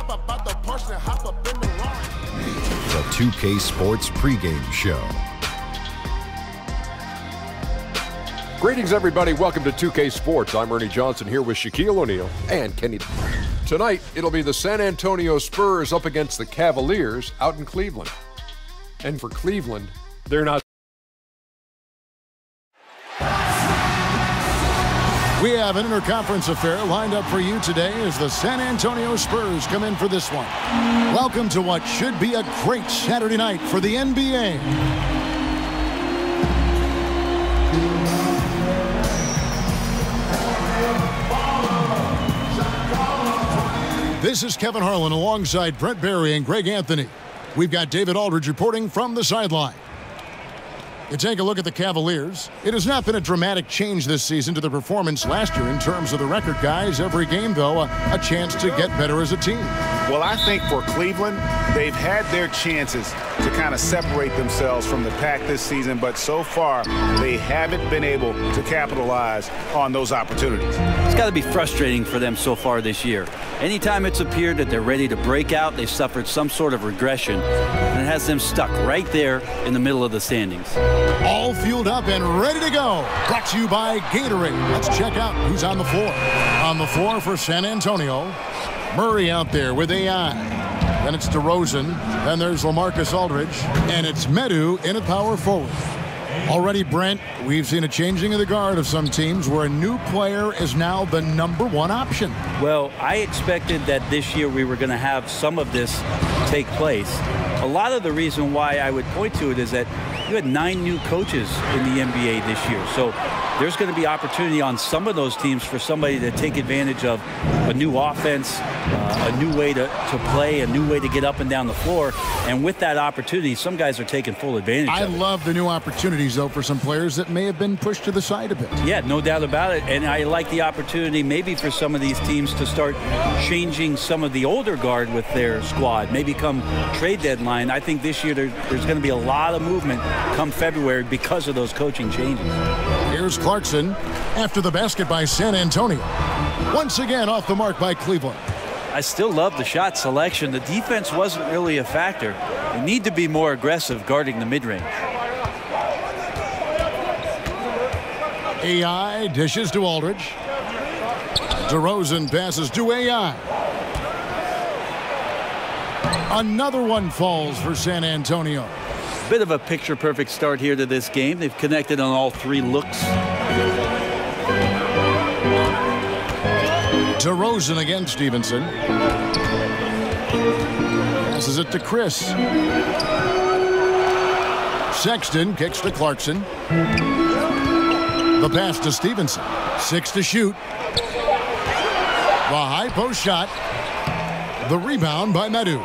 The 2K Sports pregame show. Greetings, everybody. Welcome to 2K Sports. I'm Ernie Johnson here with Shaquille O'Neal and Kenny. Tonight, it'll be the San Antonio Spurs up against the Cavaliers out in Cleveland. And for Cleveland, they're not. We have an interconference affair lined up for you today as the San Antonio Spurs come in for this one. Welcome to what should be a great Saturday night for the NBA. This is Kevin Harlan alongside Brent Barry and Greg Anthony. We've got David Aldridge reporting from the sideline. You take a look at the Cavaliers. It has not been a dramatic change this season to the performance last year in terms of the record, guys. Every game, though, a chance to get better as a team. Well, I think for Cleveland, they've had their chances to kind of separate themselves from the pack this season, but so far, they haven't been able to capitalize on those opportunities. It's got to be frustrating for them so far this year. Anytime it's appeared that they're ready to break out, they've suffered some sort of regression, and it has them stuck right there in the middle of the standings. All fueled up and ready to go. Brought to you by Gatorade. Let's check out who's on the floor. On the floor for San Antonio, Murray out there with AI. Then it's DeRozan. Then there's LaMarcus Aldridge. And it's Medu in at power forward. Already, Brent, we've seen a changing of the guard of some teams where a new player is now the #1 option. Well, I expected that this year we were going to have some of this take place. A lot of the reason why I would point to it is that you had 9 new coaches in the NBA this year. So there's going to be opportunity on some of those teams for somebody to take advantage of a new offense, a new way to play, a new way to get up and down the floor. And with that opportunity, some guys are taking full advantage of it. I love the new opportunities, though, for some players that may have been pushed to the side a bit. Yeah, no doubt about it. And I like the opportunity maybe for some of these teams to start changing some of the older guard with their squad, maybe come trade deadline. I think this year there's going to be a lot of movement come February because of those coaching changes. Here's Clarkson after the basket by San Antonio. Once again off the mark by Cleveland. I still love the shot selection. The defense wasn't really a factor. They need to be more aggressive guarding the mid-range. AI dishes to Aldridge. DeRozan passes to AI. Another one falls for San Antonio. Bit of a picture-perfect start here to this game. They've connected on all 3 looks. DeRozan against Stevenson. Passes it to Chris. Sexton kicks to Clarkson. The pass to Stevenson. 6 to shoot. The high post shot. The rebound by Medu.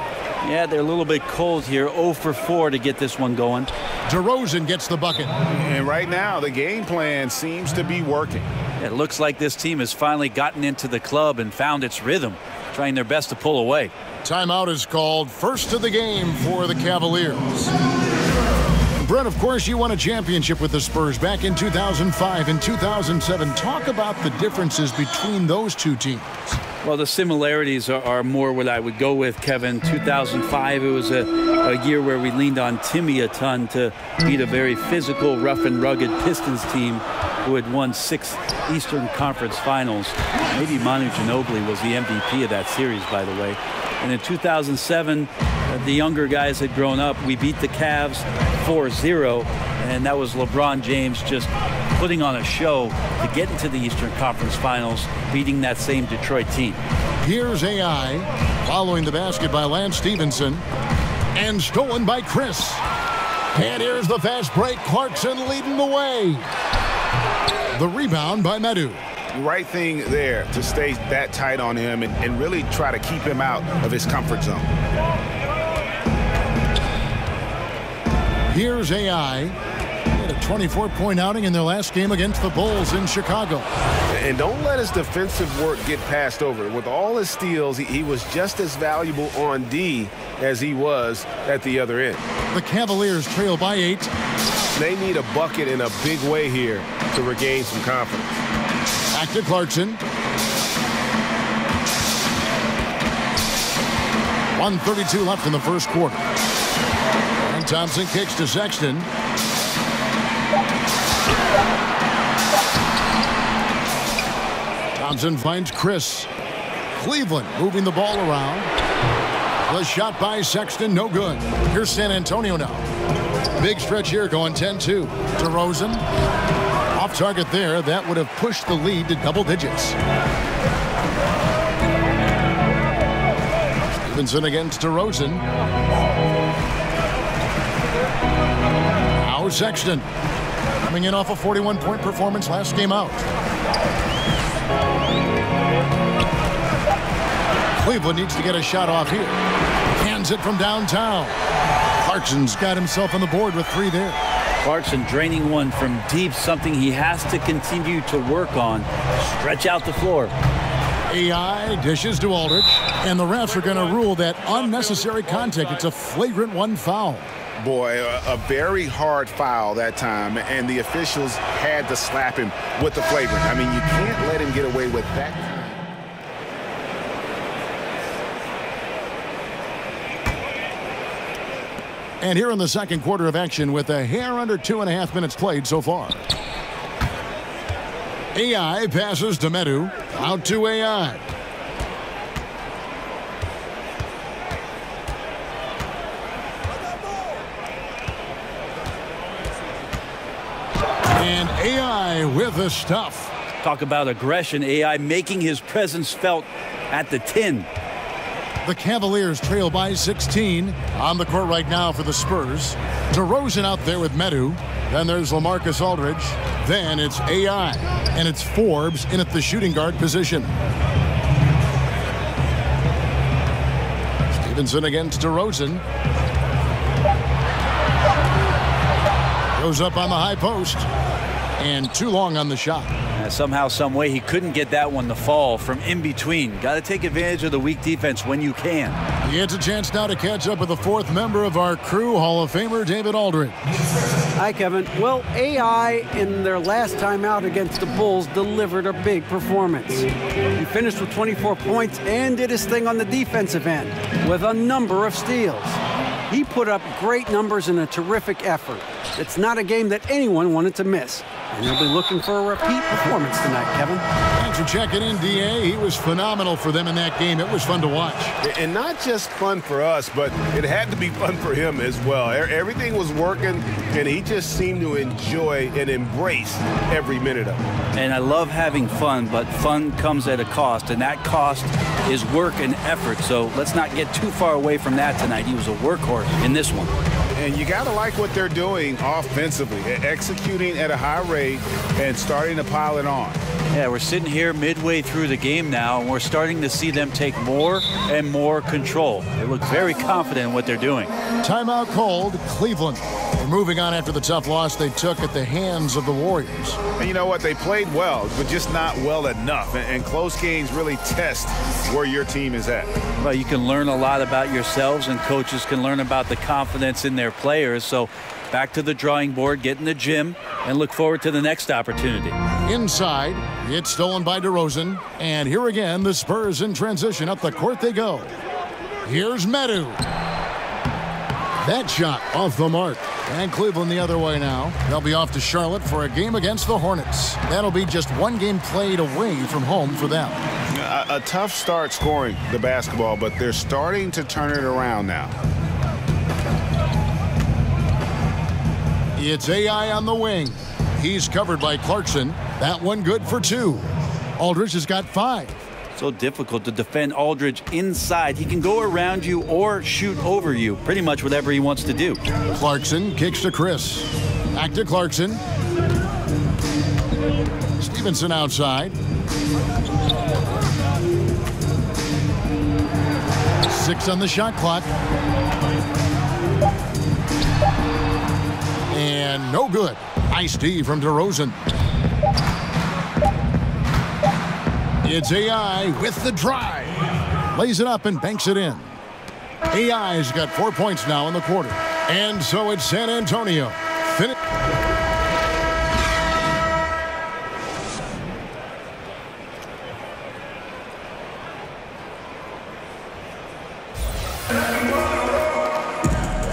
Yeah, they're a little bit cold here. 0 for 4 to get this one going. DeRozan gets the bucket. And right now, the game plan seems to be working. It looks like this team has finally gotten into the club and found its rhythm, trying their best to pull away. Timeout is called. First of the game for the Cavaliers. Brent, of course, you won a championship with the Spurs back in 2005 and 2007. Talk about the differences between those two teams. Well, the similarities are more what I would go with, Kevin. 2005, it was a year where we leaned on Timmy a ton to beat a very physical, rough and rugged Pistons team who had won 6 Eastern Conference Finals. Maybe Manu Ginobili was the MVP of that series, by the way. And in 2007, the younger guys had grown up. We beat the Cavs 4-0, and that was LeBron James just putting on a show to get into the Eastern Conference Finals, beating that same Detroit team. Here's AI following the basket by Lance Stevenson and stolen by Chris. And here's the fast break. Clarkson leading the way. The rebound by Medu. Right thing there to stay that tight on him and really try to keep him out of his comfort zone. Here's AI. Had a 24-point outing in their last game against the Bulls in Chicago. And don't let his defensive work get passed over. With all his steals, he was just as valuable on D as he was at the other end. The Cavaliers trail by 8. They need a bucket in a big way here to regain some confidence. Back to Clarkson. 1:32 left in the first quarter. And Thompson kicks to Sexton. Thompson finds Chris. Cleveland moving the ball around. The shot by Sexton, no good. Here's San Antonio now. Big stretch here going 10-2. DeRozan. Off target there. That would have pushed the lead to double digits. Stevenson against DeRozan. Now Sexton. Coming in off a 41-point performance last game out. Cleveland needs to get a shot off here. Hands it from downtown. Clarkson's got himself on the board with 3 there. Clarkson draining one from deep, something he has to continue to work on. Stretch out the floor. AI dishes to Aldridge, and the refs are going to rule that unnecessary contact. It's a flagrant 1 foul. Boy, a very hard foul that time, and the officials had to slap him with the flagrant. I mean, you can't let him get away with that. And here in the second quarter of action with a hair under 2.5 minutes played so far. AI passes to Medu. Out to AI. And AI with the stuff. Talk about aggression. AI making his presence felt at the 10. The Cavaliers trail by 16. On the court right now for the Spurs. DeRozan out there with Medu. Then there's LaMarcus Aldridge. Then it's AI. And it's Forbes in at the shooting guard position. Stevenson against DeRozan. Goes up on the high post. And too long on the shot. Somehow, some way, he couldn't get that one to fall from in between. Got to take advantage of the weak defense when you can. He gets a chance now to catch up with the 4th member of our crew, Hall of Famer David Aldridge. Hi, Kevin. Well, AI in their last time out against the Bulls delivered a big performance. He finished with 24 points and did his thing on the defensive end with a number of steals. He put up great numbers in a terrific effort. It's not a game that anyone wanted to miss. And he'll be looking for a repeat performance tonight, Kevin. Thanks for checking in, DA. He was phenomenal for them in that game. It was fun to watch. And not just fun for us, but it had to be fun for him as well. Everything was working, and he just seemed to enjoy and embrace every minute of it. And I love having fun, but fun comes at a cost, and that cost is work and effort. So let's not get too far away from that tonight. He was a workhorse in this one. And you got to like what they're doing offensively, executing at a high rate and starting to pile it on. Yeah, we're sitting here midway through the game now, and we're starting to see them take more and more control. They look very confident in what they're doing. Timeout called. Cleveland. They're moving on after the tough loss they took at the hands of the Warriors. And you know what? They played well, but just not well enough. And close games really test where your team is at. Well, you can learn a lot about yourselves, and coaches can learn about the confidence in their players. So back to the drawing board, get in the gym, and look forward to the next opportunity. Inside, it's stolen by DeRozan. And here again, the Spurs in transition. Up the court they go. Here's Medu. That shot off the mark. And Cleveland the other way now. They'll be off to Charlotte for a game against the Hornets. That'll be just one game played away from home for them. A tough start scoring the basketball, but they're starting to turn it around now. It's AI on the wing. He's covered by Clarkson. That one good for 2. Aldridge has got 5. So difficult to defend Aldridge inside. He can go around you or shoot over you. Pretty much whatever he wants to do. Clarkson kicks to Chris. Back to Clarkson. Stevenson outside. 6 on the shot clock. And no good. Nice D from DeRozan. It's AI with the drive. Lays it up and banks it in. AI's got 4 points now in the quarter. And so it's San Antonio.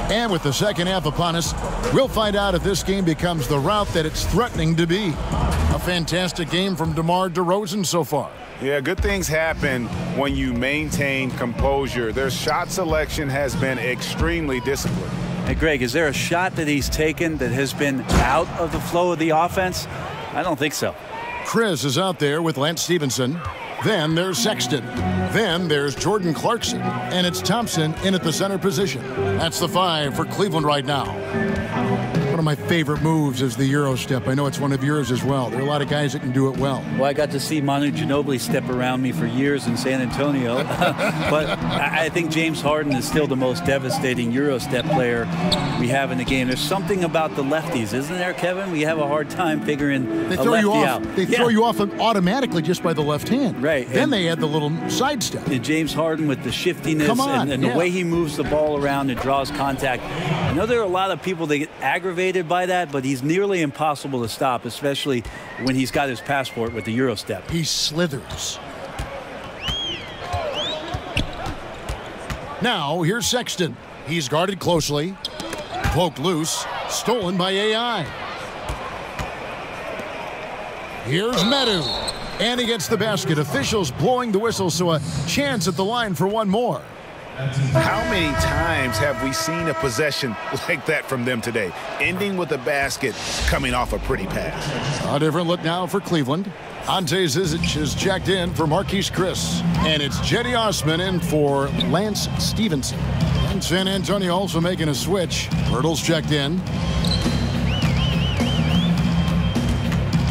And with the second half upon us, we'll find out if this game becomes the route that it's threatening to be. A fantastic game from DeMar DeRozan so far. Yeah, good things happen when you maintain composure. Their shot selection has been extremely disciplined. Hey, Greg, is there a shot that he's taken that has been out of the flow of the offense? I don't think so. Chris is out there with Lance Stevenson. Then there's Sexton. Then there's Jordan Clarkson. And it's Thompson in at the center position. That's the 5 for Cleveland right now. One of my favorite moves is the Euro step. I know it's one of yours as well. There are a lot of guys that can do it well. Well, I got to see Manu Ginobili step around me for years in San Antonio. But I think James Harden is still the most devastating Euro step player we have in the game. There's something about the lefties, isn't there, Kevin? We have a hard time figuring a lefty out. They throw you off automatically just by the left hand. Right. Then they add the little sidestep. And James Harden with the shiftiness and the way he moves the ball around and draws contact. I know there are a lot of people that get aggravated by that, but he's nearly impossible to stop, especially when he's got his passport with the Euro step. He slithers. Now here's Sexton. He's guarded closely. Poked loose. Stolen by AI. Here's Medu. And he gets the basket. Officials blowing the whistle, so a chance at the line for one more. How many times have we seen a possession like that from them today, ending with a basket coming off a pretty pass? A different look now for Cleveland. Ante Zizic is checked in for Marquise Chris. And it's Cedi Osman in for Lance Stevenson. And San Antonio also making a switch. Hurdle's checked in.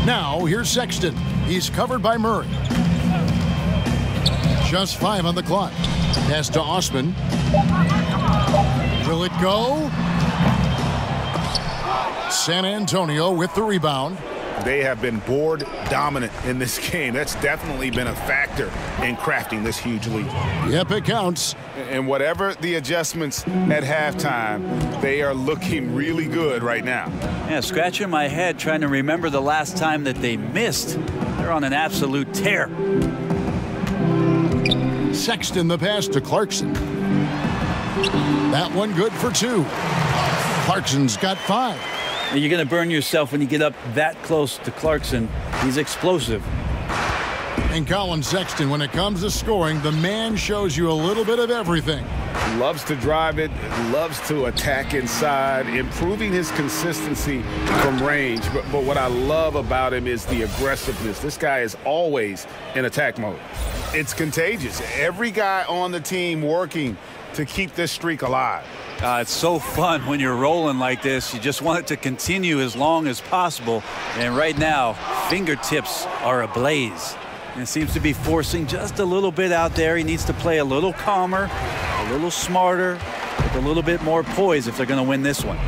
Now here's Sexton. He's covered by Murray. Just 5 on the clock. Pass to Osman. Will it go? San Antonio with the rebound. They have been board dominant in this game. That's definitely been a factor in crafting this huge lead. Yep, it counts. And whatever the adjustments at halftime, they are looking really good right now. Yeah, scratching my head trying to remember the last time that they missed. They're on an absolute tear. Sexton the pass to Clarkson. That one good for 2. Clarkson's got 5. You're going to burn yourself when you get up that close to Clarkson. He's explosive. And Colin Sexton, when it comes to scoring, the man shows you a little bit of everything. Loves to drive it, loves to attack inside, improving his consistency from range. But what I love about him is the aggressiveness. This guy is always in attack mode. It's contagious. Every guy on the team working to keep this streak alive. It's so fun when you're rolling like this. You just want it to continue as long as possible. And right now, fingertips are ablaze. And it seems to be forcing just a little bit out there. He needs to play a little calmer, a little smarter, with a little bit more poise if they're going to win this one.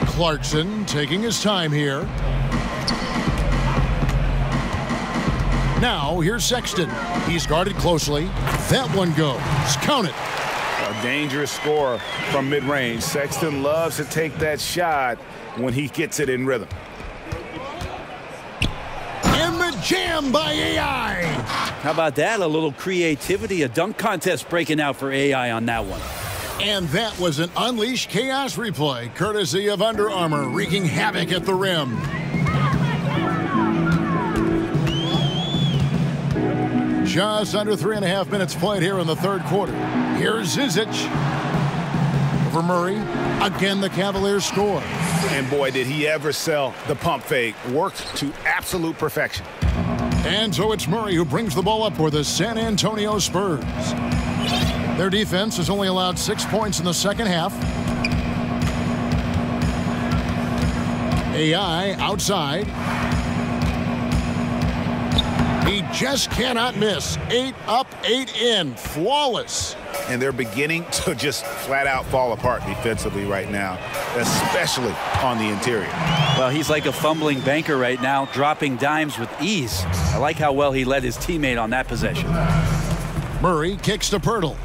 Clarkson taking his time here. Now here's Sexton. He's guarded closely. That one goes. Count it. A dangerous scorer from mid-range. Sexton loves to take that shot when he gets it in rhythm. And the jam by AI. How about that? A little creativity, a dunk contest breaking out for AI on that one. And that was an Unleash Chaos replay, courtesy of Under Armour, wreaking havoc at the rim. Just under 3.5 minutes played here in the third quarter. Here's Zizic. For Murray. Again, the Cavaliers score. And boy, did he ever sell the pump fake. Worked to absolute perfection. And so it's Murray who brings the ball up for the San Antonio Spurs. Their defense has only allowed 6 points in the second half. AI outside. He just cannot miss. 8 up, 8 in. Flawless. And they're beginning to just flat out fall apart defensively right now, especially on the interior. Well, he's like a fumbling banker right now, dropping dimes with ease. I like how well he led his teammate on that possession. Murray kicks to Pirtle.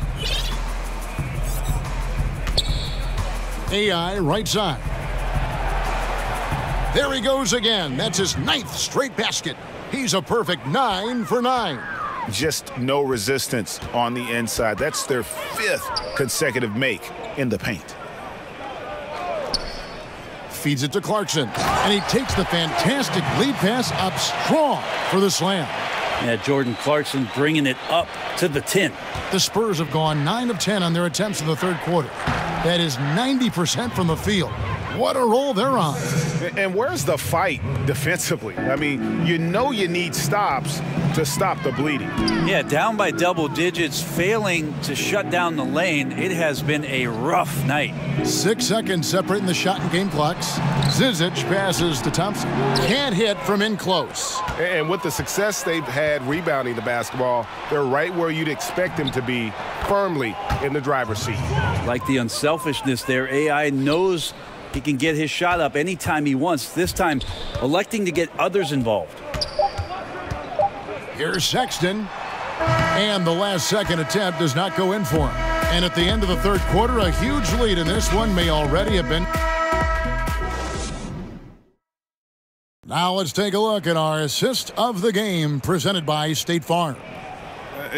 AI right side. There he goes again. That's his 9th straight basket. He's a perfect 9 for 9. just no resistance on the inside. That's their 5th consecutive make in the paint. Feeds it to Clarkson, and he takes the fantastic lead pass up strong for the slam. Yeah, Jordan Clarkson bringing it up to the 10. The Spurs have gone 9 of 10 on their attempts in the third quarter. That is 90% from the field. What a roll they're on. And where's the fight defensively? I mean, you know you need stops to stop the bleeding. Yeah, down by double digits, failing to shut down the lane. It has been a rough night. 6 seconds separating the shot and game clocks. Zizic passes to Thompson. Can't hit from in close. And with the success they've had rebounding the basketball, they're right where you'd expect them to be, firmly in the driver's seat. Like the unselfishness there, AI knows he can get his shot up anytime he wants, this time electing to get others involved. Here's Sexton, and the last second attempt does not go in for him. And at the end of the third quarter, a huge lead in this one may already have been. Now let's take a look at our assist of the game presented by State Farm.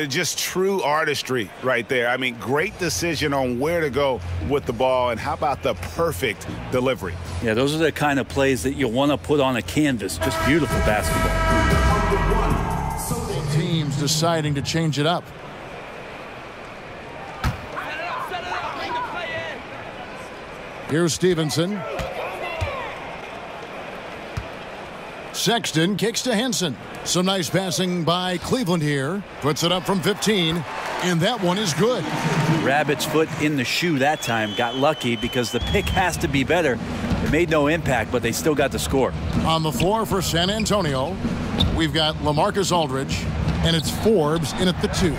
Just true artistry right there. I mean, great decision on where to go with the ball, and how about the perfect delivery? Yeah, those are the kind of plays that you want to put on a canvas. Just beautiful basketball. Teams deciding to change it up. Here's Stevenson. Sexton kicks to Henson. Some nice passing by Cleveland here. Puts it up from 15, and that one is good. Rabbit's foot in the shoe that time. Got lucky because the pick has to be better. It made no impact, but they still got the score. On the floor for San Antonio, we've got LaMarcus Aldridge, and it's Forbes in at the 2.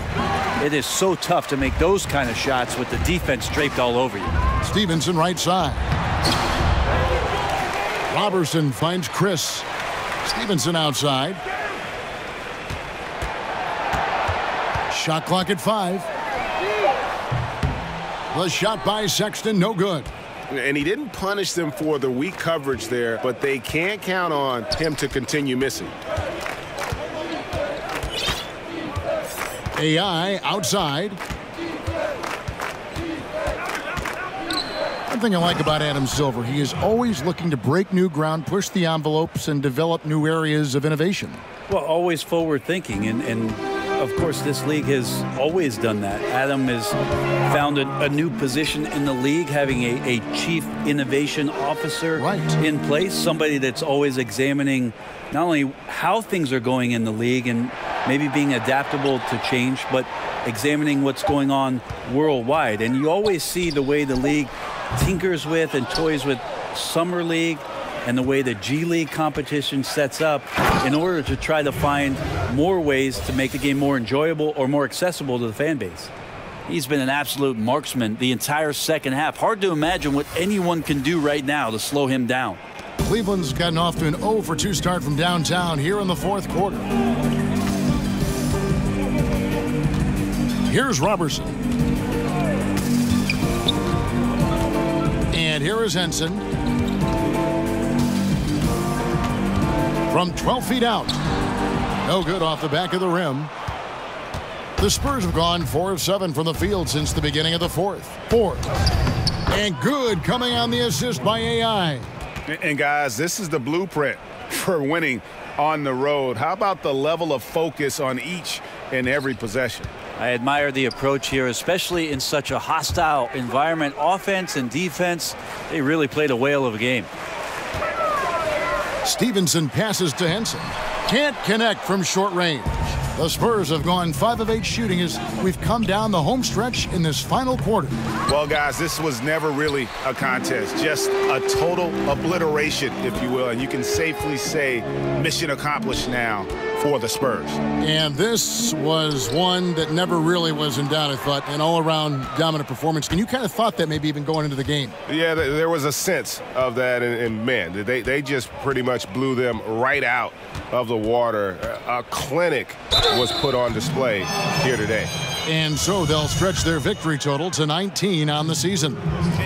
It is so tough to make those kind of shots with the defense draped all over you. Stevenson right side. Robertson finds Chris. Stevenson outside. Shot clock at 5. The shot by Sexton, no good. And he didn't punish them for the weak coverage there, but they can't count on him to continue missing. AI outside. One thing I like about Adam Silver, he is always looking to break new ground, push the envelopes, and develop new areas of innovation. Well, always forward thinking, and of course this league has always done that. Adam has found a new position in the league, having a chief innovation officer in place, somebody that's always examining not only how things are going in the league and maybe being adaptable to change, but examining what's going on worldwide. And you always see the way the league tinkers with and toys with Summer League and the way the G League competition sets up in order to try to find more ways to make the game more enjoyable or more accessible to the fan base. He's been an absolute marksman the entire second half. Hard to imagine what anyone can do right now to slow him down. Cleveland's gotten off to an 0 for 2 start from downtown here in the fourth quarter. Here's Robertson. And here is Henson. From 12 feet out. No good off the back of the rim. The Spurs have gone 4 of 7 from the field since the beginning of the fourth. And good coming on the assist by AI. And guys, this is the blueprint for winning on the road. How about the level of focus on each and every possession? I admire the approach here, especially in such a hostile environment. Offense and defense, they really played a whale of a game. Stevenson passes to Henson. Can't connect from short range. The Spurs have gone 5 of 8 shooting as we've come down the home stretch in this final quarter. Well, guys, this was never really a contest, just a total obliteration, if you will. And you can safely say mission accomplished now for the Spurs. And this was one that never really was in doubt, I thought, an all-around dominant performance. And you kind of thought that maybe even going into the game. Yeah, there was a sense of that, and man, they just pretty much blew them right out of the water. A clinic was put on display here today. And so they'll stretch their victory total to 19 on the season.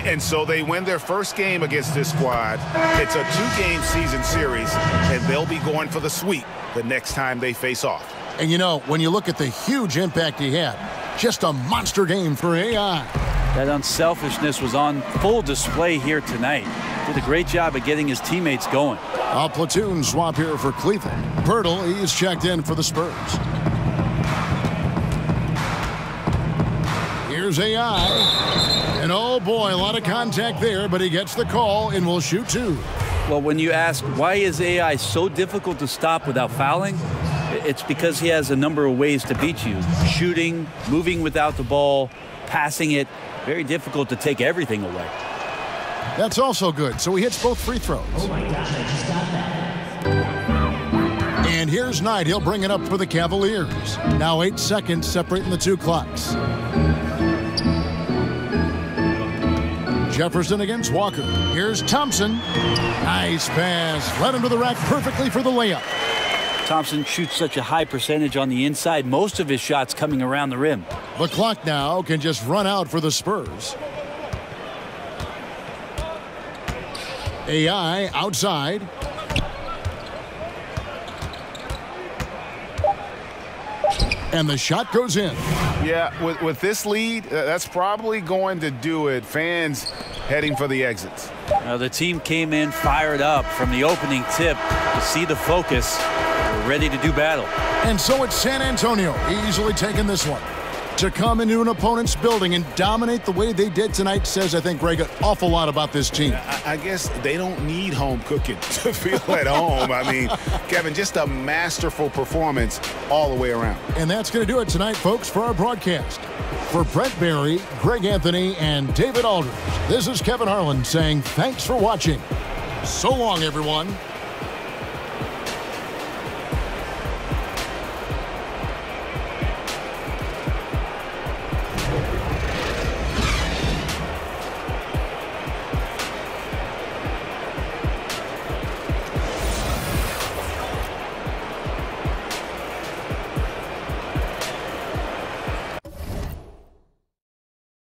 And so they win their first game against this squad. It's a 2-game season series, and they'll be going for the sweep the next time they face off. And you know, when you look at the huge impact he had, just a monster game for AI. That unselfishness was on full display here tonight. Did a great job of getting his teammates going. A platoon swap here for Cleveland. Pirtle, he's checked in for the Spurs. Here's AI. And oh boy, a lot of contact there, but he gets the call and will shoot two. Well, when you ask why is AI so difficult to stop without fouling, it's because he has a number of ways to beat you. Shooting, moving without the ball, passing it. Very difficult to take everything away. That's also good, so he hits both free throws. Oh my gosh, I just got that. And here's Knight. He'll bring it up for the Cavaliers. Now 8 seconds separating the two clocks. Jefferson against Walker. Here's Thompson. Nice pass. Led him to the rack perfectly for the layup. Thompson shoots such a high percentage on the inside, most of his shots coming around the rim. The clock now can just run out for the Spurs. AI outside. And the shot goes in. Yeah, with this lead, that's probably going to do it. Fans heading for the exits. Now the team came in fired up from the opening tip to see the focus. We're ready to do battle. And so it's San Antonio easily taking this one. To come into an opponent's building and dominate the way they did tonight says, I think, Greg, an awful lot about this team. I guess they don't need home cooking to feel at home. I mean, Kevin, just a masterful performance all the way around. And that's going to do it tonight, folks, for our broadcast. For Brent Barry, Greg Anthony, and David Aldridge, this is Kevin Harlan saying thanks for watching. So long, everyone.